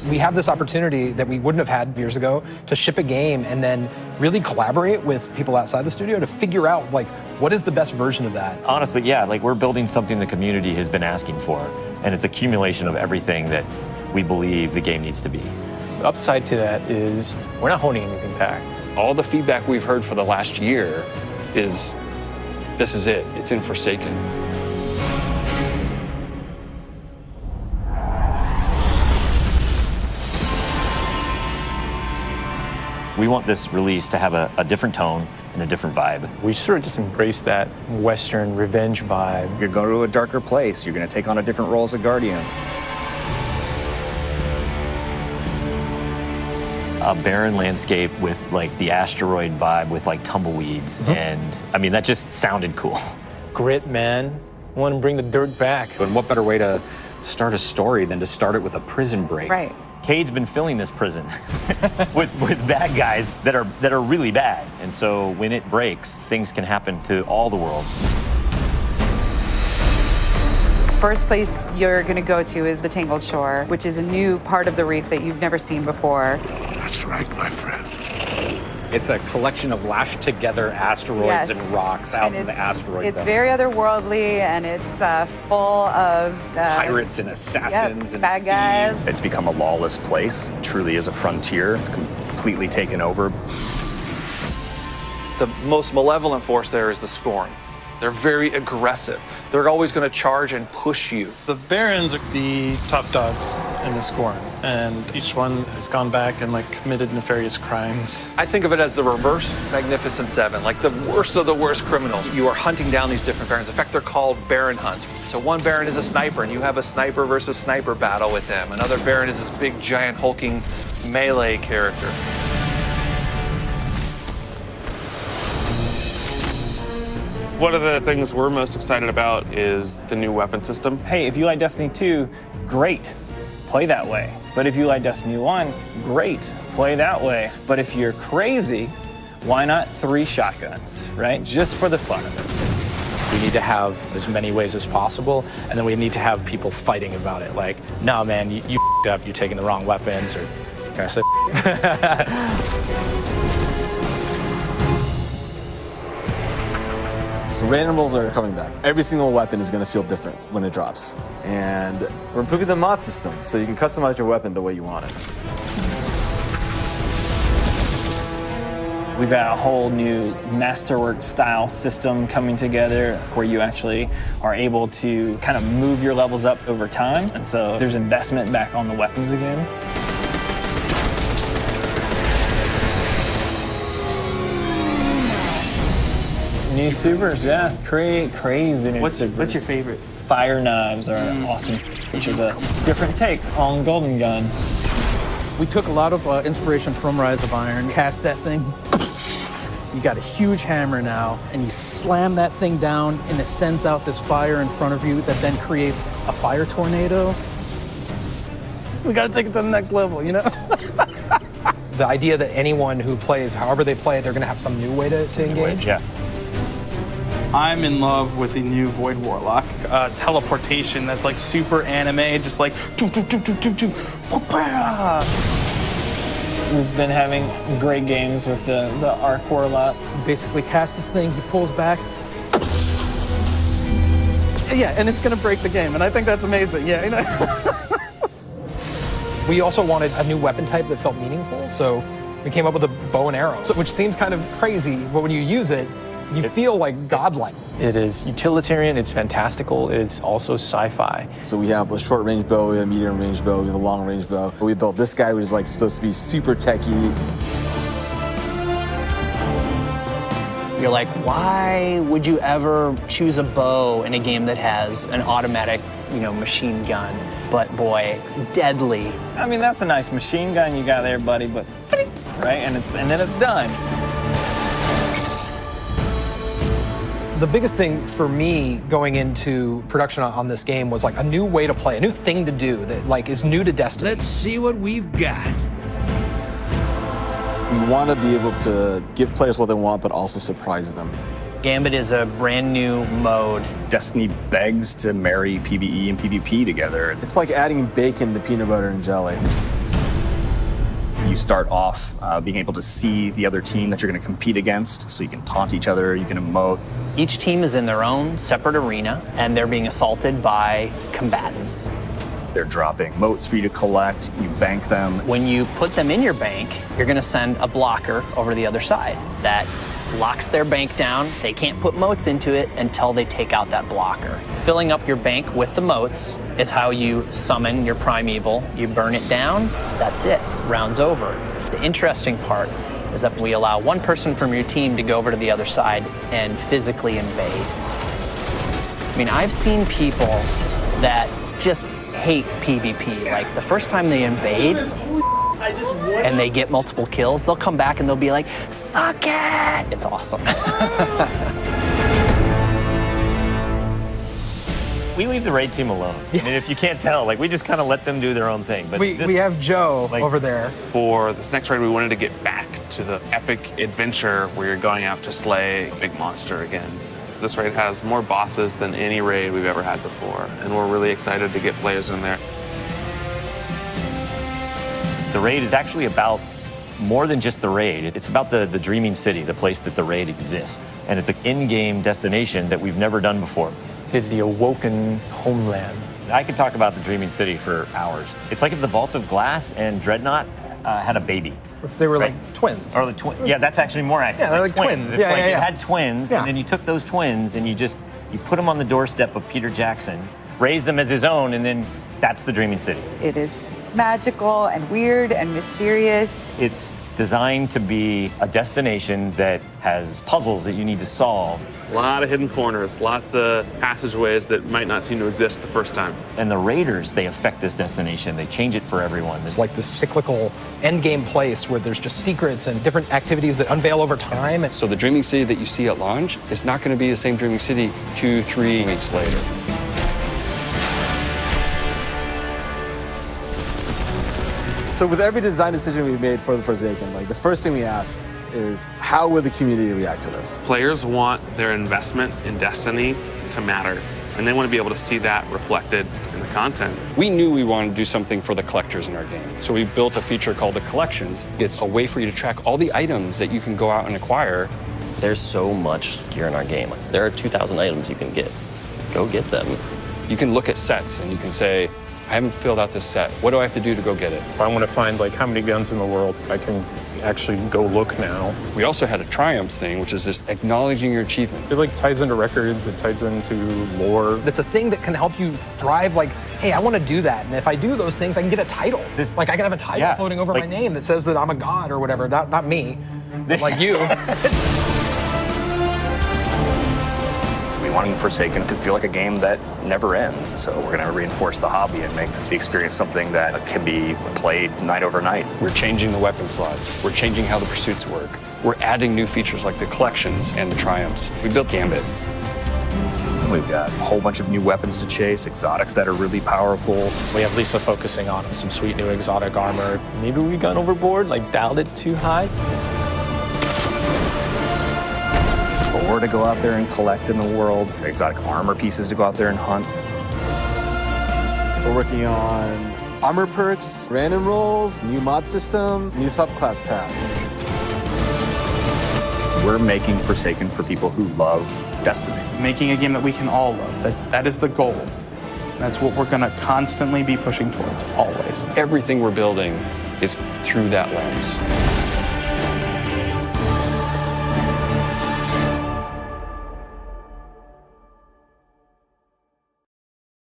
We have this opportunity that we wouldn't have had years ago to ship a game and then really collaborate with people outside the studio to figure out like what is the best version of that. Honestly, yeah, like we're building something the community has been asking for, and it's accumulation of everything that we believe the game needs to be. The upside to that is we're not holding anything back. All the feedback we've heard for the last year is, this is it, it's in Forsaken. We want this release to have a different tone and a different vibe. We sort of just embrace that Western revenge vibe. You're going to a darker place. You're going to take on a different role as a guardian. A barren landscape with like the asteroid vibe with like tumbleweeds. And I mean, that just sounded cool. Grit, man. Want to bring the dirt back. And what better way to start a story than to start it with a prison break? Right. Cade's been filling this prison with bad guys that are really bad. And so when it breaks, things can happen to all the world. First place you're going to go to is the Tangled Shore, which is a new part of the reef that you've never seen before. That's right, my friend. It's a collection of lashed together asteroids Yes. and rocks out in the asteroid It's belt. very otherworldly, and it's full of Pirates and assassins and bad guys. thieves. It's become a lawless place. It truly is a frontier. It's completely taken over. The most malevolent force there is the Scorn. They're very aggressive. They're always going to charge and push you. The Barons are the top dogs in the Scorn, and each one has gone back and like committed nefarious crimes. I think of it as the reverse Magnificent Seven, like the worst of the worst criminals. You are hunting down these different Barons. In fact, they're called Baron hunts. So one Baron is a sniper, and you have a sniper versus sniper battle with them. Another Baron is this big, giant, hulking melee character. One of the things we're most excited about is the new weapon system. Hey, if you like Destiny 2, great, play that way. But if you like Destiny 1, great, play that way. But if you're crazy, why not 3 shotguns, right? Just for the fun of it. We need to have as many ways as possible, and then we need to have people fighting about it. Like, no, man, you f***ed up, you're taking the wrong weapons, or can I say So randomables are coming back. Every single weapon is going to feel different when it drops. And we're improving the mod system, so you can customize your weapon the way you want it. We've got a whole new masterwork style system coming together where you actually are able to kind of move your levels up over time. And so there's investment back on the weapons again. New supers, yeah, crazy new supers. What's your favorite? Fire knives are awesome, which is a different take on Golden Gun. We took a lot of inspiration from Rise of Iron, cast that thing, you got a huge hammer now, and you slam that thing down, and it sends out this fire in front of you that then creates a fire tornado. We gotta take it to the next level, you know? The idea that anyone who plays, however they play, they're going to have some new way to engage. Yeah. I'm in love with the new Void Warlock. Teleportation that's like super anime, just like We've been having great games with the Arc Warlock. Basically cast this thing, he pulls back. Yeah, and it's gonna break the game, and I think that's amazing, yeah. You know? We also wanted a new weapon type that felt meaningful, so we came up with a bow and arrow, which seems kind of crazy, but when you use it, you feel like godlike. It is utilitarian, it's fantastical, it's also sci-fi. So we have a short range bow, we have a medium range bow, we have a long range bow. We built this guy who's like supposed to be super techie. You're like, why would you ever choose a bow in a game that has an automatic, machine gun? But boy, it's deadly. I mean, that's a nice machine gun you got there, buddy, but right, and then it's done. The biggest thing for me going into production on this game was like a new way to play, a new thing to do that like is new to Destiny. Let's see what we've got. We want to be able to give players what they want, but also surprise them. Gambit is a brand new mode. Destiny begs to marry PvE and PvP together. It's like adding bacon to peanut butter and jelly. You start off being able to see the other team that you're going to compete against, so you can taunt each other, you can emote. Each team is in their own separate arena, and they're being assaulted by combatants. They're dropping motes for you to collect, you bank them. When you put them in your bank, you're gonna send a blocker over to the other side that locks their bank down. They can't put motes into it until they take out that blocker. Filling up your bank with the motes is how you summon your primeval. You burn it down, that's it, round's over. The interesting part is that we allow one person from your team to go over to the other side and physically invade. I mean, I've seen people that just hate PvP. Like, the first time they invade and they get multiple kills, they'll come back and they'll be like, suck it! It's awesome. We leave the raid team alone. I mean, if you can't tell, like, we just kind of let them do their own thing. But we have Joe over there. For this next raid, we wanted to get back to the epic adventure where you're going out to slay a big monster again. This raid has more bosses than any raid we've ever had before, and we're really excited to get players in there. The raid is actually about more than just the raid. It's about the dreaming city, the place that the raid exists. And it's an in-game destination that we've never done before. It's the awoken homeland. I could talk about the dreaming city for hours. It's like if the Vault of Glass and Dreadnought had a baby. If they were like twins. Or the twins. Yeah, that's actually more accurate. Yeah, they're like twins. It's Yeah, like yeah, you yeah. had twins, Yeah. and then you took those twins and you put them on the doorstep of Peter Jackson, raised them as his own, and then that's the dreaming city. It is magical and weird and mysterious. It's designed to be a destination that has puzzles that you need to solve. A lot of hidden corners, lots of passageways that might not seem to exist the first time. And the raiders, they affect this destination. They change it for everyone. It's like this cyclical endgame place where there's just secrets and different activities that unveil over time. So the dreaming city that you see at launch is not going to be the same dreaming city 2-3 weeks later. So with every design decision we've made for the Forsaken, like the first thing we ask is how will the community react to this? Players want their investment in Destiny to matter, and they want to be able to see that reflected in the content. We knew we wanted to do something for the collectors in our game. So we built a feature called the Collections. It's a way for you to track all the items that you can go out and acquire. There's so much gear in our game. There are 2,000 items you can get. Go get them. You can look at sets and you can say, I haven't filled out this set. What do I have to do to go get it? If I want to find like how many guns in the world, I can actually go look now. We also had a triumphs thing, which is just acknowledging your achievement. It like ties into records, it ties into lore. It's a thing that can help you drive like, hey, I want to do that. And if I do those things, I can get a title. Like I can have a title floating over my name that says that I'm a god or whatever. Not me, but like you. We want Forsaken to feel like a game that never ends. So we're going to reinforce the hobby and make the experience something that can be played night over night. We're changing the weapon slots. We're changing how the pursuits work. We're adding new features like the collections and the triumphs. We built Gambit. We've got a whole bunch of new weapons to chase, exotics that are really powerful. We have Lisa focusing on some sweet new exotic armor. Maybe we got overboard, like dialed it too high. Ore to go out there and collect in the world, exotic armor pieces to go out there and hunt. We're working on armor perks, random rolls, new mod system, new subclass paths. We're making Forsaken for people who love Destiny. Making a game that we can all love. That is the goal. That's what we're going to constantly be pushing towards, always. Everything we're building is through that lens.